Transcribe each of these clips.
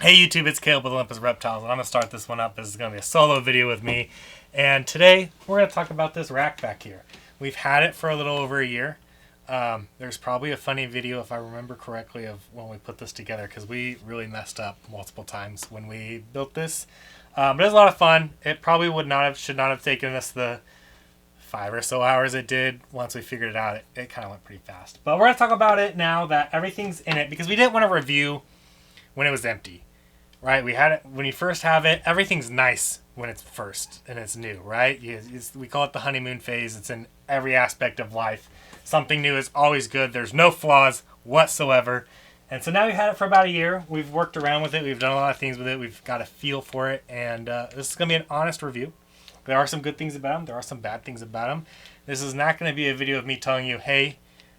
Hey YouTube, it's Caleb with Olympus Reptiles, and I'm going to start this one up. This is going to be a solo video with me. And today, we're going to talk about this rack back here. We've had it for a little over a year. There's probably a funny video, if I remember correctly, of when we put this together, because we really messed up multiple times when we built this. But it was a lot of fun. It probably should not have taken us the 5 or so hours it did. Once we figured it out, it kind of went pretty fast. But we're going to talk about it now that everything's in it, because we didn't want to review when it was empty. Right, we had it when you first have it. Everything's nice when it's first and it's new, right? We call it the honeymoon phase. It's in every aspect of life. Something new is always good. There's no flaws whatsoever. And so now we've had it for about a year. We've worked around with it. We've done a lot of things with it. We've got a feel for it. And this is going to be an honest review. There are some good things about them. There are some bad things about them. This is not going to be a video of me telling you, hey,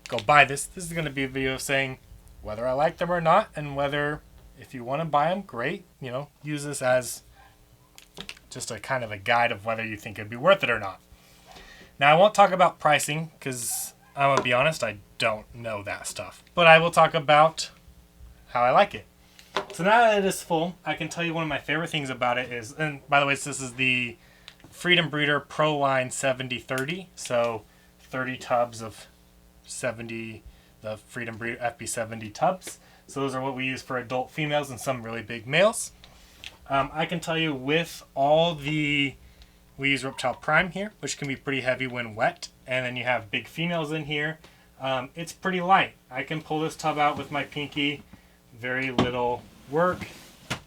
go buy this. This is going to be a video of saying whether I like them or not, and whether, if you want to buy them, great. Use this as just a kind of a guide of whether you think it'd be worth it or not. Now, I won't talk about pricing because I'm going to be honest, I don't know that stuff. But I will talk about how I like it. So now that it is full, I can tell you one of my favorite things about it is, and by the way, this is the Freedom Breeder Pro Line 7030. So 30 tubs of 70, the Freedom Breeder FB70 tubs. So those are what we use for adult females and some really big males. I can tell you with we use Reptile Prime here, which can be pretty heavy when wet. And then you have big females in here. It's pretty light. I can pull this tub out with my pinky. Very little work.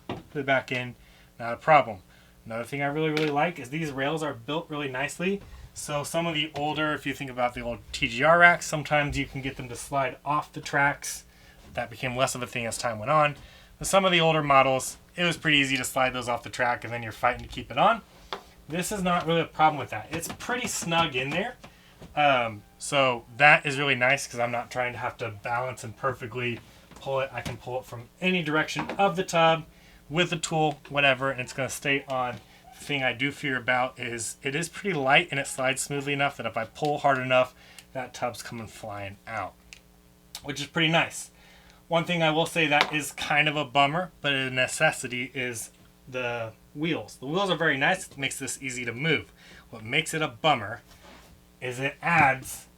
Put it back in. Not a problem. Another thing I really, really like is these rails are built really nicely. So some of the older, if you think about the old TGR racks, sometimes you can get them to slide off the tracks. That became less of a thing as time went on. But some of the older models, it was pretty easy to slide those off the track and then you're fighting to keep it on. This is not really a problem with that. It's pretty snug in there. So that is really nice because I'm not trying to have to balance and perfectly pull it. I can pull it from any direction of the tub with a tool, whatever, and it's going to stay on. The thing I do fear about is it is pretty light and it slides smoothly enough that if I pull hard enough, that tub's coming flying out, which is pretty nice. One thing I will say that is kind of a bummer, but a necessity, is the wheels. The wheels are very nice. It makes this easy to move. What makes it a bummer is it adds,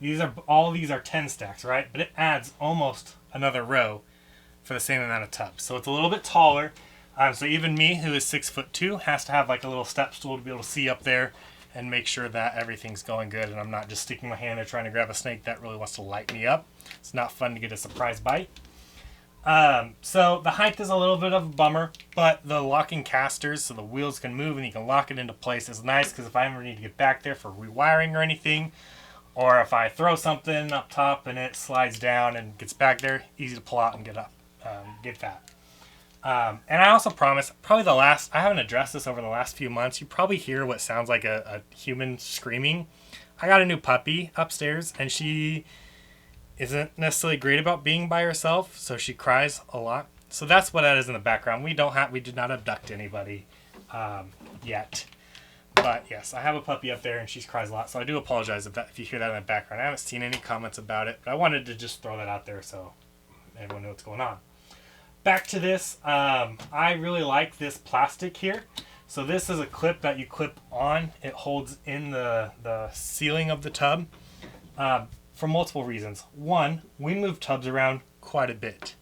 all these are 10 stacks, right? But it adds almost another row for the same amount of tubs. So it's a little bit taller. So even me, who is 6'2", has to have like a little step stool to be able to see up there and make sure that everything's going good and I'm not just sticking my hand there trying to grab a snake that really wants to light me up. It's not fun to get a surprise bite. So the height is a little bit of a bummer, but the locking casters, so the wheels can move and you can lock it into place, is nice because if I ever need to get back there for rewiring or anything, or if I throw something up top and it slides down and gets back there, easy to pull out and get up, get that. And I also promise, I haven't addressed this over the last few months, you probably hear what sounds like a human screaming. I got a new puppy upstairs and she isn't necessarily great about being by herself, so she cries a lot. So that's what that is in the background. We did not abduct anybody yet. But yes, I have a puppy up there and she cries a lot, so I do apologize if you hear that in the background. I haven't seen any comments about it, but I wanted to just throw that out there so everyone knows what's going on. Back to this, I really like this plastic here. So this is a clip that you clip on. It holds in the ceiling of the tub. For multiple reasons. One, we move tubs around quite a bit.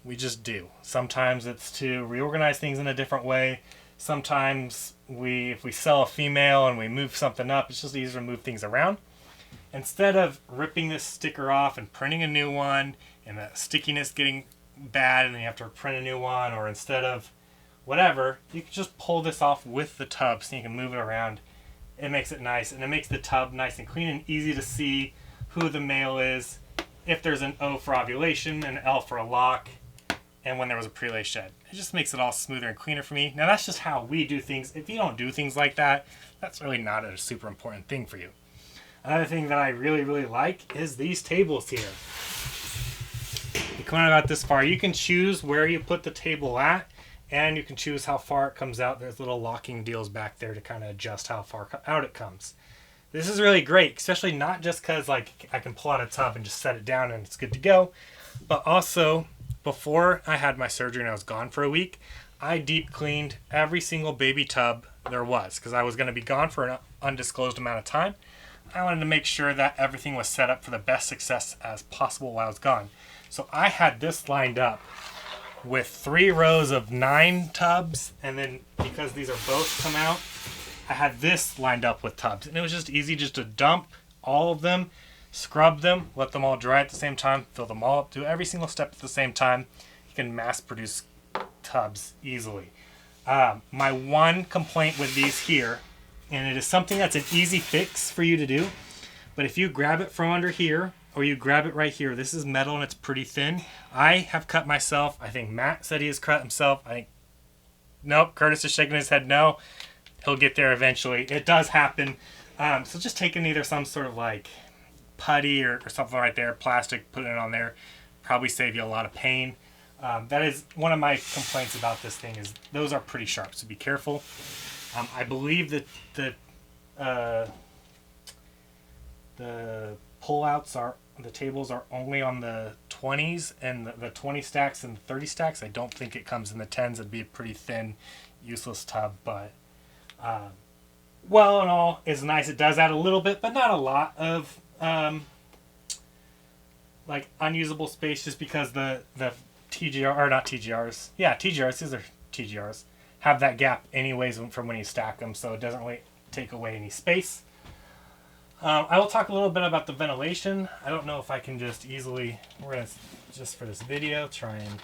We just do. Sometimes it's to reorganize things in a different way. Sometimes if we sell a female and we move something up, it's just easier to move things around. Instead of ripping this sticker off and printing a new one and the stickiness getting bad and then you have to print a new one, or instead of whatever, you can just pull this off with the tub so you can move it around. It makes it nice, and it makes the tub nice and clean and easy to see who the male is, if there's an O for ovulation, an L for a lock, and when there was a prelay shed. It just makes it all smoother and cleaner for me. Now that's just how we do things. If you don't do things like that, that's really not a super important thing for you. Another thing that I really, really like is these tables here. You come out about this far, you can choose where you put the table at, and you can choose how far it comes out. There's little locking deals back there to kind of adjust how far out it comes. This is really great, especially not just because like I can pull out a tub and just set it down and it's good to go, but also before I had my surgery and I was gone for a week, I deep cleaned every single baby tub there was because I was going to be gone for an undisclosed amount of time. I wanted to make sure that everything was set up for the best success as possible while I was gone. So I had this lined up with 3 rows of 9 tubs, and then because these are both come out, I had this lined up with tubs. And it was just easy just to dump all of them, scrub them, let them all dry at the same time, fill them all up, do every single step at the same time. You can mass produce tubs easily. My one complaint with these here, and it is something that's an easy fix for you to do, but if you grab it from under here or you grab it right here, this is metal and it's pretty thin. I have cut myself. I think Matt said he has cut himself. I think, nope, Curtis is shaking his head no. He'll get there eventually. It does happen. So just taking either some sort of like putty or something right there, plastic, putting it on there, probably save you a lot of pain. That is one of my complaints about this thing is those are pretty sharp, so be careful. I believe that the pullouts are, the tables are only on the 20s and the 20 stacks and the 30 stacks. I don't think it comes in the 10s. It'd be a pretty thin, useless tub, but well and all is nice. It does add a little bit, but not a lot of like unusable space just because the TGR, or not TGRs, yeah, TGRs, these are TGRs, have that gap anyways from when you stack them, so it doesn't really take away any space. I will talk a little bit about the ventilation. I don't know if I can just easily, we're going to, just for this video, try and,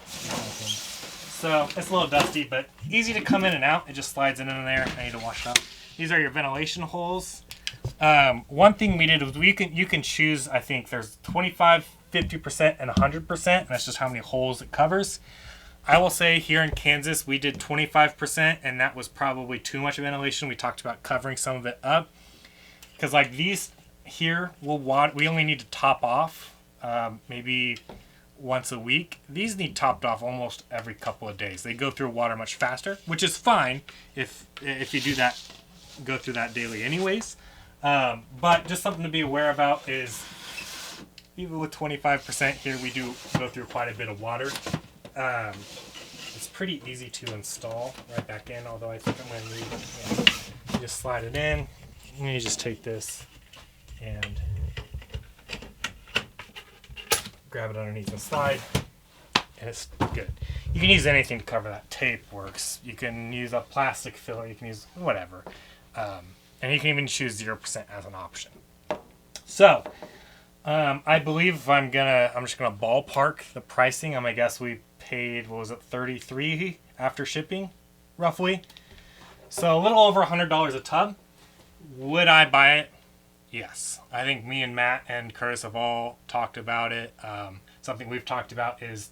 so it's a little dusty, but easy to come in and out. It just slides in there. I need to wash it up. These are your ventilation holes. One thing we did was you can choose, I think there's 25, 50%, and 100%, and that's just how many holes it covers. I will say here in Kansas, we did 25%, and that was probably too much ventilation. We talked about covering some of it up. Because like these here, we only need to top off maybe once a week. These need topped off almost every couple of days. They go through water much faster, which is fine if you do that, go through that daily anyways. But just something to be aware about is even with 25% here, we do go through quite a bit of water. It's pretty easy to install right back in, although I think I'm going to need it. You just slide it in, and you just take this and grab it underneath and slide, and it's good. You can use anything to cover that. Tape works. You can use a plastic filler. You can use whatever. And you can even choose 0% as an option. So, I believe I'm just gonna ballpark the pricing. I guess we paid, what was it, $33 after shipping, roughly. So a little over $100 a tub. Would I buy it? Yes. I think me and Matt and Curtis have all talked about it. Something we've talked about is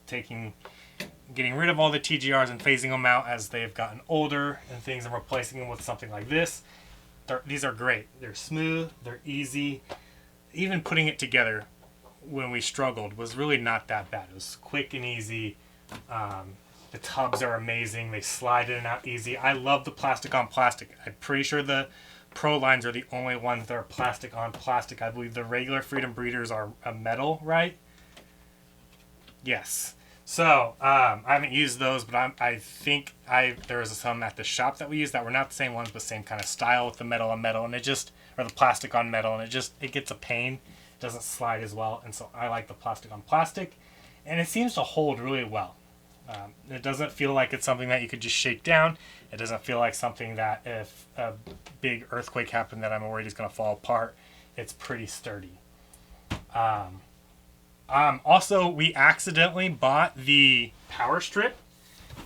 getting rid of all the TGRs and phasing them out as they've gotten older and things, and replacing them with something like this. These are great. They're smooth. They're easy. Even putting it together when we struggled was really not that bad. It was quick and easy. The tubs are amazing. They slide in and out easy. I love the plastic on plastic. I'm pretty sure the Pro lines are the only ones that are plastic on plastic. I believe the regular Freedom Breeders are a metal, right? Yes. So I haven't used those, but I think there was some at the shop that we used that were not the same ones, but same kind of style with the metal on metal, and it just, or the plastic on metal, and it gets a pain. It doesn't slide as well, and so I like the plastic on plastic, and it seems to hold really well. It doesn't feel like it's something that you could just shake down. It doesn't feel like something that if a big earthquake happened that I'm worried is going to fall apart. It's pretty sturdy. Also, we accidentally bought the power strip,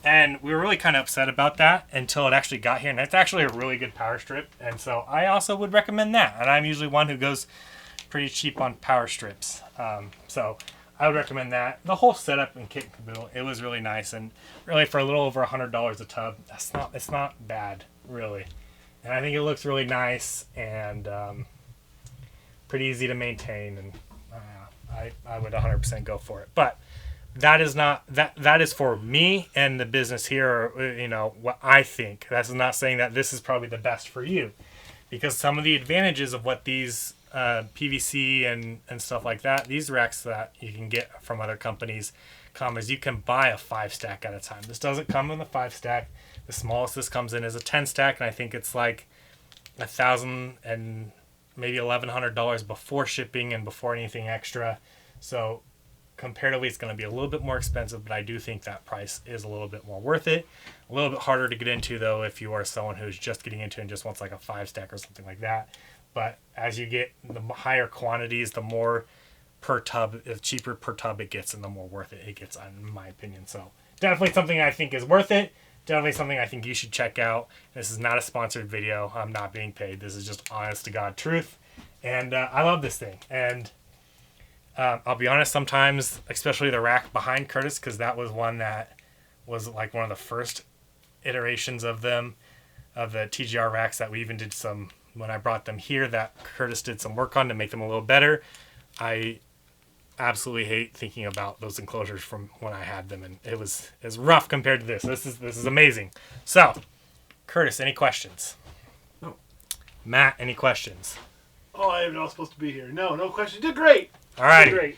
and we were really kind of upset about that until it actually got here, and it's actually a really good power strip, and so I also would recommend that, and I'm usually one who goes pretty cheap on power strips, so I would recommend that. The whole setup and kit and caboodle, it was really nice, and really for a little over $100 a tub, it's not bad, really, and I think it looks really nice and pretty easy to maintain, and I would 100% go for it. But that is for me and the business here, you know, what I think. That's not saying that this is probably the best for you. because some of the advantages of what these PVC and stuff like that, these racks that you can get from other companies come is you can buy a 5-stack at a time. This doesn't come in the 5-stack. The smallest this comes in is a 10-stack, and I think it's like $1,000 and maybe $1,100 before shipping and before anything extra. So comparatively, it's going to be a little bit more expensive, but I do think that price is a little bit more worth it. A little bit harder to get into, though, if you are someone who's just getting into it and just wants like a 5-stack or something like that. But as you get the higher quantities, the more per tub, the cheaper per tub it gets, and the more worth it gets, in my opinion. So definitely something I think is worth it. Definitely something I think you should check out. This is not a sponsored video. I'm not being paid. This is just honest to God truth. And I love this thing. And I'll be honest, sometimes, especially the rack behind Curtis, because that was one that was like one of the first iterations of them, of the TGR racks that we even did some, when I brought them here, that Curtis did some work on to make them a little better. I absolutely hate thinking about those enclosures from when I had them, and it was rough compared to this. This is amazing. So, Curtis, any questions? No. Matt, any questions? Oh, I am not supposed to be here. No questions. You did great. All right. Great.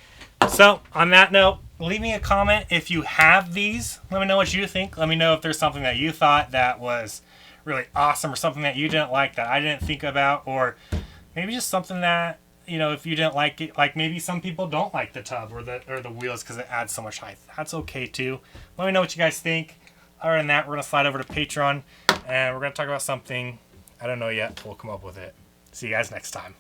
So, on that note, leave me a comment if you have these. Let me know what you think. Let me know if there's something that you thought that was really awesome, or something that you didn't like that I didn't think about, or maybe just something that, you know, if you didn't like it, like maybe some people don't like the tub or the wheels because it adds so much height. That's okay too. Let me know what you guys think. Other than that, we're going to slide over to Patreon, and we're going to talk about something I don't know yet. We'll come up with it. See you guys next time.